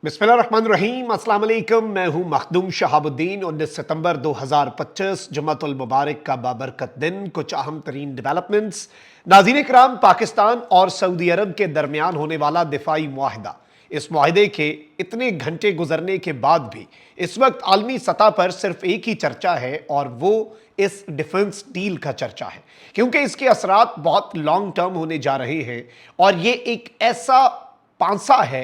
बिस्मिल्लाहिर्रहमानिर्रहीम, अस्सलाम वालेकुम। मैं हूं मखदूम शहाबुद्दीन। 19 सितंबर 2025 जुम्मतुल मुबारक का बाबरकत दिन। कुछ अहम तरीन डेवलपमेंट्स। नाज़रीन किराम, पाकिस्तान और सऊदी अरब के दरमियान होने वाला दिफाई मुआहदा, इस मुआहदे के इतने घंटे गुजरने के बाद भी इस वक्त आलमी सतह पर सिर्फ एक ही चर्चा है और वो इस डिफेंस डील का चर्चा है, क्योंकि इसके असरात बहुत लॉन्ग टर्म होने जा रहे हैं और ये एक ऐसा पांसा है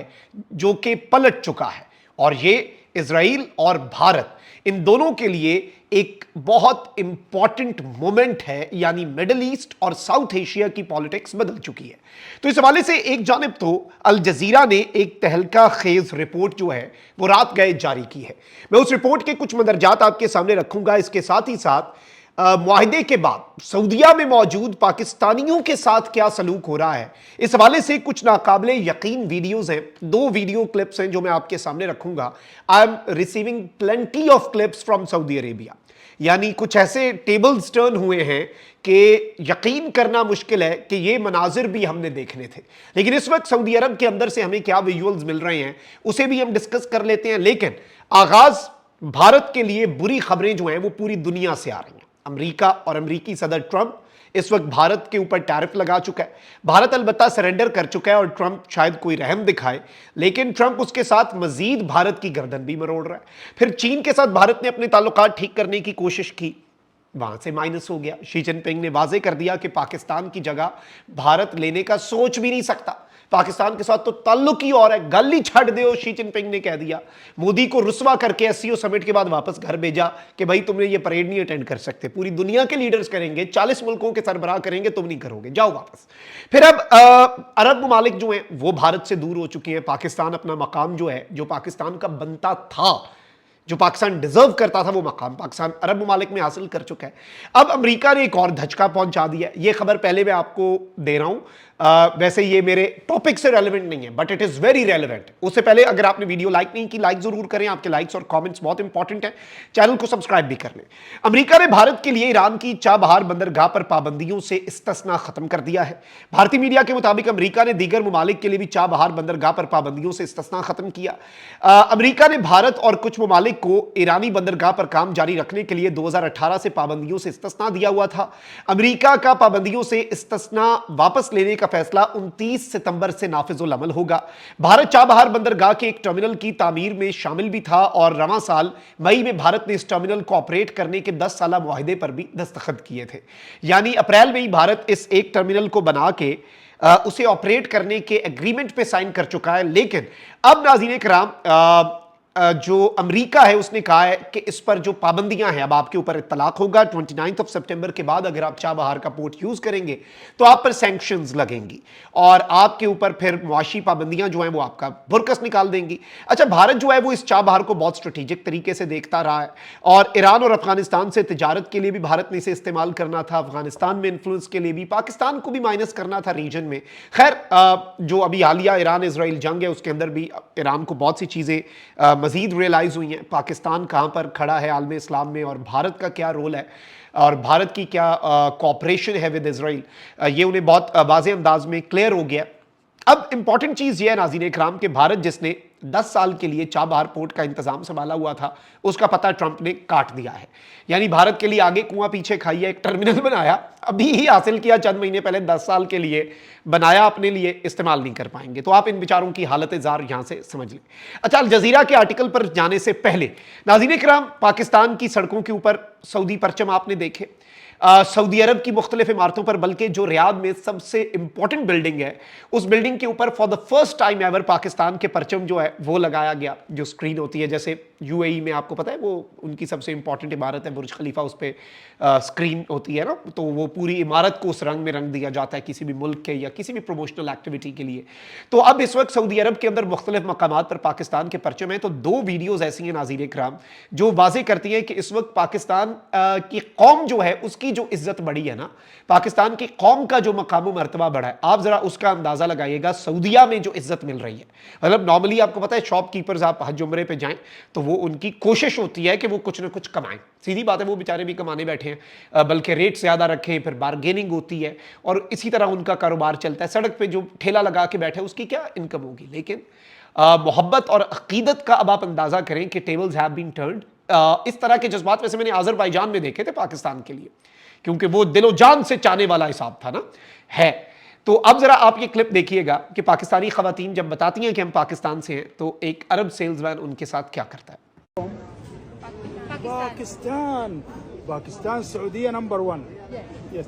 जो कि पलट चुका है। और ये इजराइल और भारत इन दोनों के लिए एक बहुत इंपॉर्टेंट मोमेंट है, यानी मिडिल ईस्ट और साउथ एशिया की पॉलिटिक्स बदल चुकी है। तो इस हवाले से एक जानिब तो अल जजीरा ने एक तहलका खेज रिपोर्ट जो है वो रात गए जारी की है। मैं उस रिपोर्ट के कुछ मदरजात आपके सामने रखूंगा। इसके साथ ही साथ मुआहदे के बाद सऊदिया में मौजूद पाकिस्तानियों के साथ क्या सलूक हो रहा है, इस हवाले से कुछ नाकाबिले यकीन वीडियोस हैं। 2 वीडियो क्लिप्स हैं जो मैं आपके सामने रखूंगा। I am receiving plenty of clips from Saudi Arabia, यानी कुछ ऐसे टेबल्स टर्न हुए हैं कि यकीन करना मुश्किल है कि ये मनाजिर भी हमने देखने थे। लेकिन इस वक्त सऊदी अरब के अंदर से हमें क्या विजुअल्स मिल रहे हैं उसे भी हम डिस्कस कर लेते हैं। लेकिन आगाज भारत के लिए बुरी खबरें जो हैं वो पूरी दुनिया से आ रही हैं। अमेरिका और अमेरिकी सदर ट्रंप इस वक्त भारत के ऊपर टैरिफ लगा चुका है। भारत अलबत्ता सरेंडर कर चुका है और ट्रंप शायद कोई रहम दिखाए, लेकिन ट्रंप उसके साथ मजीद भारत की गर्दन भी मरोड़ रहा है। फिर चीन के साथ भारत ने अपने ताल्लुकात ठीक करने की कोशिश की, वहां से माइनस हो गया। शी जिनपिंग ने वाजे कर दिया कि पाकिस्तान की जगह भारत लेने का सोच भी नहीं सकता, पाकिस्तान के साथ तो ताल्लुक ही और है, गल ही छड़ दो, शी जिनपिंग ने कह दिया। मोदी को रुस्वा करके एससीओ समिट के बाद वापस घर भेजा कि भाई तुमने ये परेड नहीं अटेंड कर सकते, पूरी दुनिया के लीडर्स करेंगे, 40 मुल्कों के सरबराह करेंगे, तुम नहीं करोगे, जाओ वापस। फिर अब अरब ममालिक जो हैं वो भारत से दूर हो चुके हैं। पाकिस्तान अपना मकाम जो है, जो पाकिस्तान का बनता था, जो पाकिस्तान डिजर्व करता था, वो मकाम पाकिस्तान अरब ममालिक में हासिल कर चुका है। अब अमेरिका ने एक और धचका पहुंचा दिया। ये खबर पहले मैं आपको दे रहा हूं, वैसे ये मेरे टॉपिक से रेलेवेंट नहीं है but it is very relevant. उससे पहले अगर आपने वीडियो लाइक नहीं की, लाइक जरूर करें, आपके लाइक्स और कमेंट्स बहुत इंपॉर्टेंट है। चैनल को सब्सक्राइब भी कर लें। अमेरिका ने भारत के लिए ईरान की चाबहार बंदरगाह पर पाबंदियों से इस्तिस्ना खत्म कर दिया है। भारतीय मीडिया के मुताबिक अमेरिका ने दीगर ममालिक के लिए भी चाबहार बंदरगाह पर पाबंदियों से इस्तिस्ना खत्म किया। अमेरिका ने भारत और कुछ ममालिक को ईरानी बंदरगाह पर काम जारी रखने के लिए 2018 से पाबंदियों से इस्तिस्ना दिया हुआ था। अमेरिका का पाबंदियों से इस्तिस्ना वापस लेने का फैसला 29 सितंबर से नाफिजुल अमल होगा। भारत चाबहार बंदरगाह के एक टर्मिनल की तामीर में शामिल भी था और रवां साल मई में भारत ने इस टर्मिनल को ऑपरेट करने के 10 साला मुआहिदे पर भी दस्तखत किए थे। यानी अप्रैल में ही भारत इस एक टर्मिनल को बना के उसे ऑपरेट करने के एग्रीमेंट पे साइन कर चुका है। लेकिन अब नाज़रीन किराम, जो अमेरिका है उसने कहा है कि इस पर जो पाबंदियां हैं अब आपके ऊपर इत्तलाक होगा। 29 सितंबर के बाद अगर आप चाबहार का पोर्ट यूज करेंगे तो आप पर सैंक्शंस लगेंगी और आपके ऊपर फिर मुआशी पाबंदियां जो हैं वो आपका बुरकस निकाल देंगी। अच्छा, भारत जो है वो इस चाबहार को बहुत स्ट्रेटेजिक तरीके से देखता रहा है और ईरान और अफगानिस्तान से तिजारत के लिए भी भारत ने इसे इस्तेमाल करना था, अफगानिस्तान में इन्फ्लुएंस के लिए भी, पाकिस्तान को भी माइनस करना था रीजन में। खैर, जो अभी हालिया ईरान इसराइल जंग है उसके अंदर भी ईरान को बहुत सी चीजें मजीद रियलाइज हुई हैं। पाकिस्तान कहां पर खड़ा है आलम इस्लाम में और भारत का क्या रोल है और भारत की क्या कोऑपरेशन है विद इजराइल, ये उन्हें बहुत वाज़ेह अंदाज में क्लियर हो गया। अब इंपॉर्टेंट चीज ये है नाज़रीन इकराम के भारत जिसने 10 साल के लिए चाबहार पोर्ट का इंतजाम संभाला हुआ था उसका पता ट्रंप ने काट दिया है। यानी भारत के लिए आगे कुआं पीछे खाइए, एक टर्मिनल बनाया, अभी ही हासिल किया चंद महीने पहले, 10 साल के लिए बनाया, अपने लिए इस्तेमाल नहीं कर पाएंगे। तो आप इन बेचारों की हालत जार यहां से समझ लें। अच्छा, अल जजीरा के आर्टिकल पर जाने से पहले नाज़रीन इकराम, पाकिस्तान की सड़कों के ऊपर सऊदी परचम आपने देखे, सऊदी अरब की मुख्तलिफ इमारतों पर, बल्कि जो रियाद में सबसे इंपॉर्टेंट बिल्डिंग है उस बिल्डिंग के ऊपर for the first time ever Pakistan के परचम जो है वो लगाया गया। जो स्क्रीन होती है, जैसे यूएई में आपको पता है वो उनकी सबसे इंपॉर्टेंट इमारत है बुर्ज खलीफा, उस पर स्क्रीन होती है ना, तो वो पूरी इमारत को उस रंग में रंग दिया जाता है किसी भी मुल्क के या किसी भी प्रमोशनल एक्टिविटी के लिए। तो अब इस वक्त सऊदी अरब के अंदर मुख्तलिफ मकामात पर पाकिस्तान के परचम है। तो 2 वीडियोज ऐसी हैं नाज़रीन इकराम जो वाजे करती हैं कि इस वक्त पाकिस्तान की कौम जो है उसकी जो इज्जत बढ़ी है ना, पाकिस्तान की कौम का जो मकाम मर्तबा बढ़ा है, आप जरा उसका अंदाजा लगाइएगा सऊदिया में जो इज्जत मिल रही है। मतलब नॉर्मली आपको पता है शॉपकीपर्स, आप हज उम्रे पे जाएं तो वो उनकी कोशिश होती है कि वो कुछ ना कुछ कमाएं। सीधी बात है, वो बेचारे भी कमाने बैठे हैं, बल्कि रेट ज़्यादा रखें, फिर बारगेनिंग होती है और इसी तरह उनका कारोबार चलता है। सड़क पे जो ठेला लगा के बैठे उसकी क्या इनकम होगी। लेकिन मोहब्बत और अकीदत का अब आप अंदाज़ा करें कि टेबल्स हैव बीन टर्न्ड। इस तरह के जज्बात वैसे मैंने आज़रबाईजान में देखे थे पाकिस्तान के लिए, क्योंकि वो दिलो जान से चाहने वाला हिसाब था ना, है। तो अब जरा आप ये क्लिप देखिएगा कि पाकिस्तानी खवातीन जब बताती हैं कि हम पाकिस्तान से हैं, तो एक अरब सेल्समैन उनके साथ क्या करता है। पाकिस्तान पाकिस्तान सऊदीया नंबर 1 यस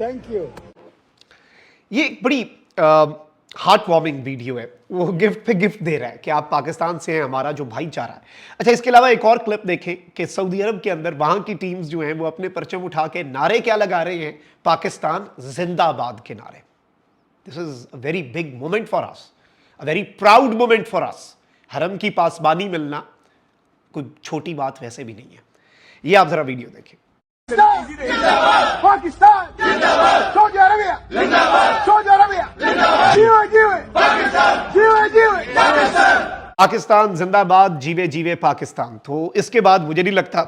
थैंक यू। ये एक बड़ी हार्ट वार्मिंग वीडियो है, वो गिफ्ट पे गिफ्ट दे रहा है कि आप पाकिस्तान से हैं, हमारा जो भाईचारा है। अच्छा, इसके अलावा एक और क्लिप देखें कि सऊदी अरब के अंदर वहां की टीम्स जो हैं वो अपने परचम उठा के नारे क्या लगा रहे हैं, पाकिस्तान जिंदाबाद के नारे। This is a very big moment for us, a very proud moment for us. हरम की पासबानी मिलना कोई छोटी बात वैसे भी नहीं है। ये आप जरा वीडियो देखें। पाकिस्तान जिंदाबाद, सऊदी अरबिया जिंदाबाद, सऊदी अरबिया जीवे जीवे पाकिस्तान, जीवे जीवे पाकिस्तान। पाकिस्तान जिंदाबाद, जीवे जीवे पाकिस्तान। तो इसके बाद मुझे नहीं लगता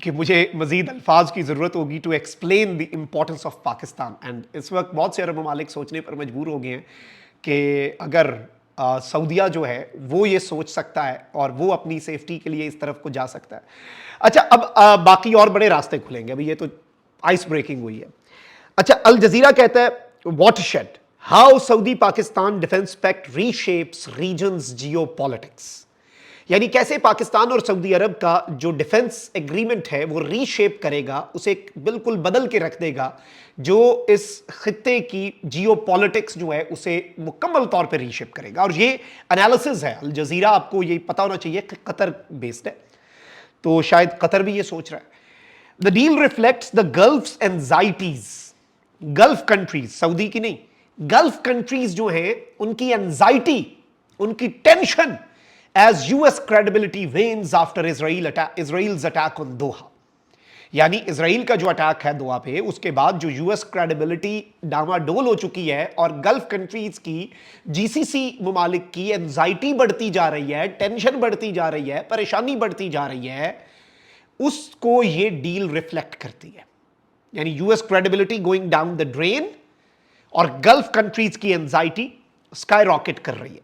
कि मुझे मजीद अल्फाज की ज़रूरत होगी to explain the importance of Pakistan. And इस वक्त बहुत से अरब ममालिक सोचने पर मजबूर हो गए हैं कि अगर सऊदिया जो है वो ये सोच सकता है और वो अपनी सेफ्टी के लिए इस तरफ को जा सकता है। अच्छा, अब बाकी और बड़े रास्ते खुलेंगे, अभी ये तो आइस ब्रेकिंग हुई है। अच्छा, अल जजीरा कहता है watershed, how Saudi Pakistan defence pact reshapes region's geopolitics. यानी कैसे पाकिस्तान और सऊदी अरब का जो डिफेंस एग्रीमेंट है वो रीशेप करेगा, उसे बिल्कुल बदल के रख देगा, जो इस खित्ते की जियोपॉलिटिक्स जो है उसे मुकम्मल तौर पे रीशेप करेगा। और ये एनालिसिस है अल जजीरा, आपको ये पता होना चाहिए कि कतर बेस्ड है, तो शायद कतर भी ये सोच रहा है। The deal reflects the gulfs anxieties, gulf countries, Saudi की नहीं, गल्फ कंट्रीज जो हैं उनकी एंजाइटी, उनकी tension as US credibility wanes after Israel's attack on Doha। यानी इसराइल का जो अटैक है दोहा पे, उसके बाद जो यूएस क्रेडिबिलिटी डामाडोल हो चुकी है और गल्फ कंट्रीज की, जीसीसी ममालिक की एंजाइटी बढ़ती जा रही है, टेंशन बढ़ती जा रही है, परेशानी बढ़ती जा रही है, उसको ये डील रिफ्लेक्ट करती है। यानी US credibility going down the drain और गल्फ कंट्रीज की एंजाइटी स्काई रॉकेट कर रही है।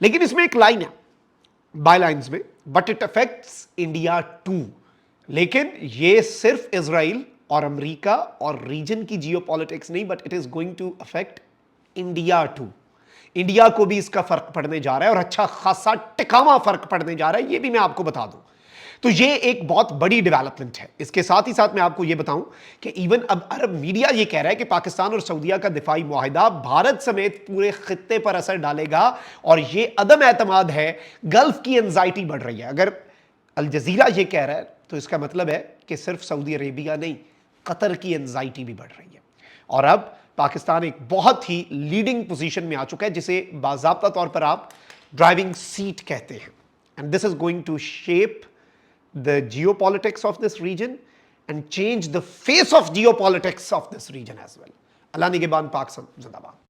लेकिन इसमें एक लाइन है बायलाइंस में, but it affects India too. लेकिन ये सिर्फ इजराइल और अमेरिका और रीजन की जियोपॉलिटिक्स नहीं, but it is going to affect India too. India को भी इसका फर्क पड़ने जा रहा है और अच्छा खासा टिकावा फर्क पड़ने जा रहा है, ये भी मैं आपको बता दूं। तो ये एक बहुत बड़ी डेवलपमेंट है। इसके साथ ही साथ मैं आपको ये बताऊं कि इवन अब अरब मीडिया ये कह रहा है कि पाकिस्तान और सऊदीया का दिफाई मुआहिदा भारत समेत पूरे खित्ते पर असर डालेगा और ये अदम एतमाद है, गल्फ की एंजाइटी बढ़ रही है। अगर अल जजीरा ये कह रहा है तो इसका मतलब है कि सिर्फ सऊदी अरेबिया नहीं, कतर की एंजाइटी भी बढ़ रही है। और अब पाकिस्तान एक बहुत ही लीडिंग पोजीशन में आ चुका है, जिसे बाज़ाब्ता तौर पर आप ड्राइविंग सीट कहते हैं। And this is going to shape the geopolitics of this region and change the face of geopolitics of this region as well. Allah Nigeban Pak Zindabad.